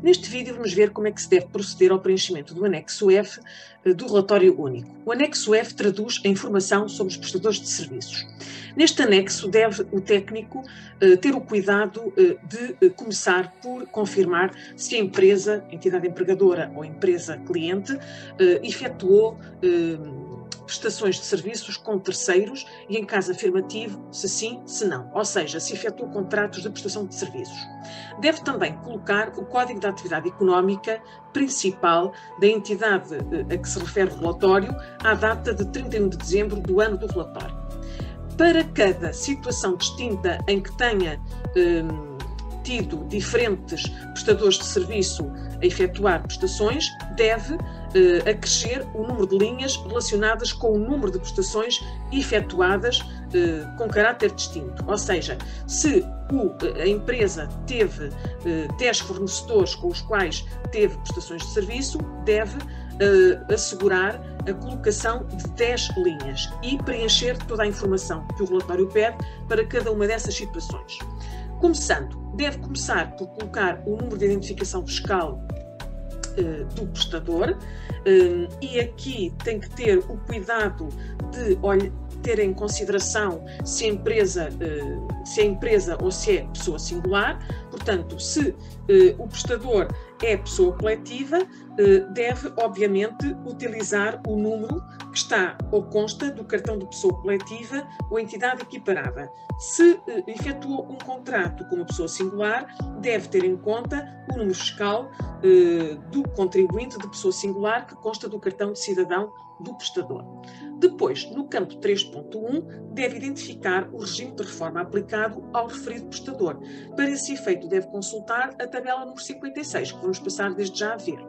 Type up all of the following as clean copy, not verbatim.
Neste vídeo vamos ver como é que se deve proceder ao preenchimento do anexo F do relatório único. O anexo F traduz a informação sobre os prestadores de serviços. Neste anexo deve o técnico ter o cuidado de começar por confirmar se a empresa, entidade empregadora ou empresa cliente, efetuou prestações de serviços com terceiros e, em caso afirmativo, se sim, se não. Ou seja, se efetuou contratos de prestação de serviços. Deve também colocar o código de atividade económica principal da entidade a que se refere o relatório à data de 31 de dezembro do ano do relatório. Para cada situação distinta em que tenha tido diferentes prestadores de serviço a efetuar prestações, deve acrescer o número de linhas relacionadas com o número de prestações efetuadas com caráter distinto. Ou seja, se a empresa teve 10 fornecedores com os quais teve prestações de serviço, deve assegurar a colocação de 10 linhas e preencher toda a informação que o relatório pede para cada uma dessas situações. Deve começar por colocar o número de identificação fiscal do prestador e aqui tem que ter o cuidado de ter em consideração se a empresa ou se é pessoa singular. Portanto, se o prestador é pessoa coletiva, deve, obviamente, utilizar o número que está ou consta do cartão de pessoa coletiva ou entidade equiparada. Se efetuou um contrato com uma pessoa singular, deve ter em conta o número fiscal do contribuinte de pessoa singular que consta do cartão de cidadão do prestador. Depois, no campo 3.1, deve identificar o regime de reforma aplicado ao referido prestador. Para esse efeito, deve consultar a tabela número 56, que vamos passar desde já a ver.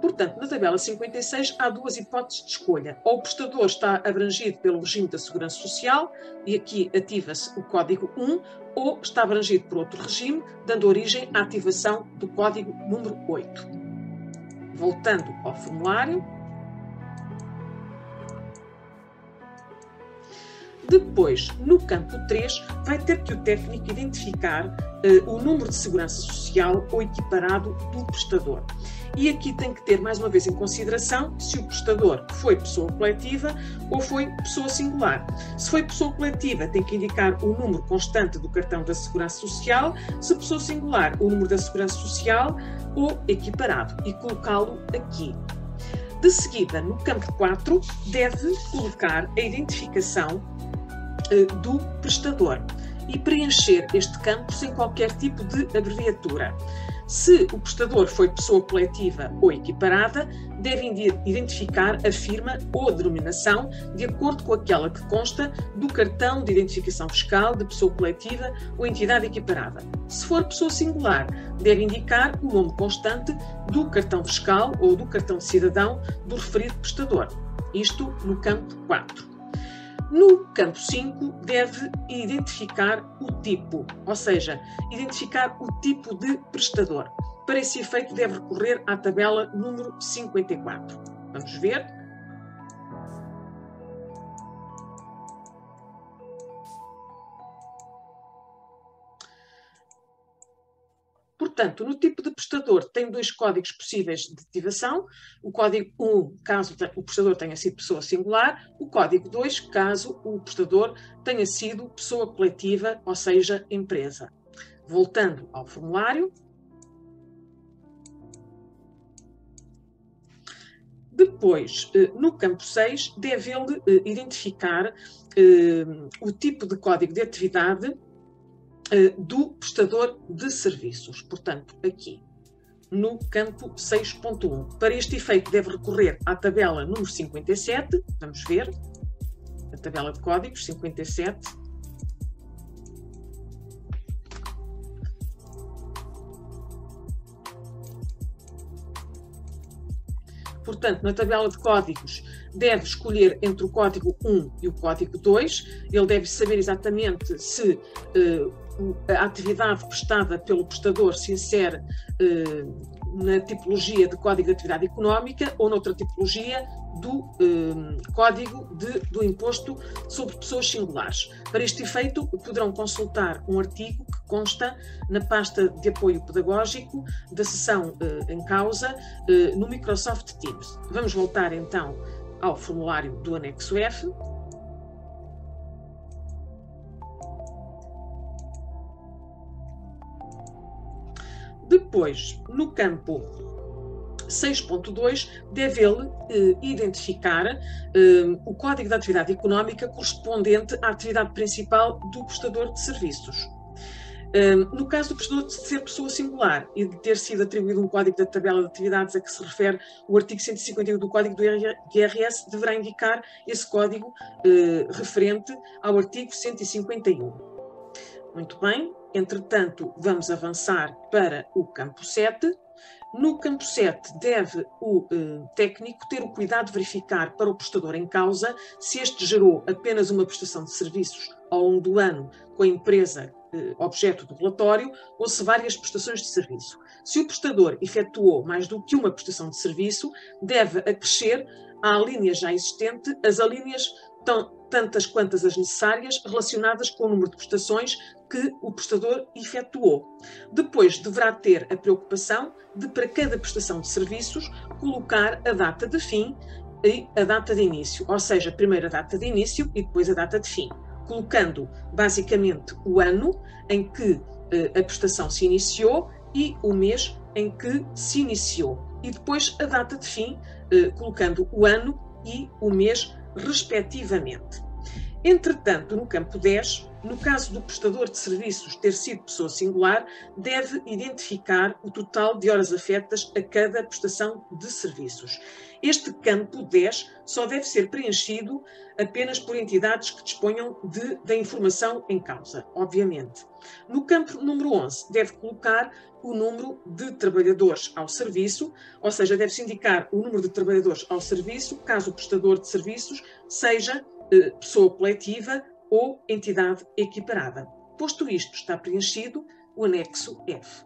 Portanto, na tabela 56 há duas hipóteses de escolha. Ou o prestador está abrangido pelo regime da Segurança Social, e aqui ativa-se o código 1, ou está abrangido por outro regime, dando origem à ativação do código número 8. Voltando ao formulário. Depois, no campo 3, vai ter que o técnico identificar o número de segurança social ou equiparado do prestador. E aqui tem que ter, mais uma vez, em consideração se o prestador foi pessoa coletiva ou foi pessoa singular. Se foi pessoa coletiva, tem que indicar o número constante do cartão da Segurança Social, se pessoa singular, o número da Segurança Social ou equiparado, e colocá-lo aqui. De seguida, no campo 4, deve colocar a identificação do prestador e preencher este campo sem qualquer tipo de abreviatura. Se o prestador foi pessoa coletiva ou equiparada, deve identificar a firma ou a denominação de acordo com aquela que consta do cartão de identificação fiscal de pessoa coletiva ou entidade equiparada. Se for pessoa singular, deve indicar o nome constante do cartão fiscal ou do cartão de cidadão do referido prestador. Isto no campo 4. No campo 5, deve identificar o tipo, ou seja, identificar o tipo de prestador. Para esse efeito, deve recorrer à tabela número 54. Vamos ver. Portanto, no tipo de prestador tem dois códigos possíveis de ativação. O código 1, caso o prestador tenha sido pessoa singular. O código 2, caso o prestador tenha sido pessoa coletiva, ou seja, empresa. Voltando ao formulário. Depois, no campo 6, deve ele identificar o tipo de código de atividade do prestador de serviços. Portanto, aqui, no campo 6.1. Para este efeito, deve recorrer à tabela número 57. Vamos ver. A tabela de códigos 57. Portanto, na tabela de códigos, deve escolher entre o código 1 e o código 2. Ele deve saber exatamente se a atividade prestada pelo prestador se insere na tipologia de código de atividade económica ou noutra tipologia do Código do Imposto sobre Pessoas Singulares. Para este efeito, poderão consultar um artigo que consta na pasta de apoio pedagógico da seção em causa no Microsoft Teams. Vamos voltar então ao formulário do anexo F. Depois, no campo 6.2, deve ele identificar o código da atividade económica correspondente à atividade principal do prestador de serviços. No caso do prestador de ser pessoa singular e de ter sido atribuído um código da tabela de atividades a que se refere o artigo 151 do Código do IRS, deverá indicar esse código referente ao artigo 151. Muito bem, entretanto, vamos avançar para o campo 7. No campo 7, deve o técnico ter o cuidado de verificar para o prestador em causa se este gerou apenas uma prestação de serviços ao longo do ano com a empresa objeto do relatório ou se várias prestações de serviço. Se o prestador efetuou mais do que uma prestação de serviço, deve acrescer à linha já existente as alíneas tantas quantas as necessárias relacionadas com o número de prestações que o prestador efetuou. Depois deverá ter a preocupação de, para cada prestação de serviços, colocar a data de fim e a data de início, ou seja, primeiro a data de início e depois a data de fim, colocando basicamente o ano em que a prestação se iniciou e o mês em que se iniciou, e depois a data de fim, colocando o ano e o mês respectivamente. Entretanto, no campo 10, no caso do prestador de serviços ter sido pessoa singular, deve identificar o total de horas afetas a cada prestação de serviços. Este campo 10 só deve ser preenchido apenas por entidades que disponham da informação em causa, obviamente. No campo número 11, deve colocar o número de trabalhadores ao serviço, ou seja, deve-se indicar o número de trabalhadores ao serviço, caso o prestador de serviços seja pessoa coletiva ou entidade equiparada. Posto isto, está preenchido o anexo F.